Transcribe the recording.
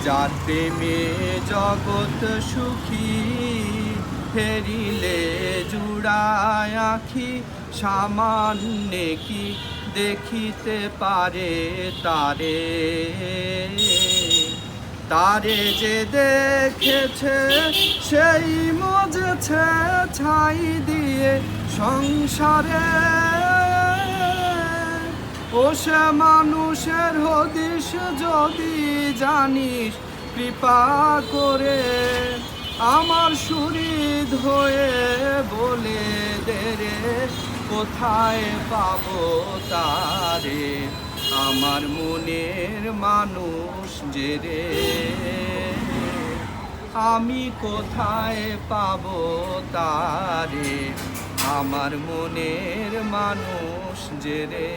যার প্রেমে জগৎ সুখী, ফেরিলে জুড়ায় আখি, সামান্যে কি দেখিতে পারে তারে। তারে যে দেখেছে সেই মজেছে ছাই দিয়ে সংসারে। ও সে মানুষের হদিস যদি জানিস, কৃপা করে আমার সুহৃদ হয়ে বলে দে রে, কোথায় পাবো তারে, আমার মনের মানুষ যে রে। আমি কোথায় পাবো তারে, আমার মনের মানুষ যে রে।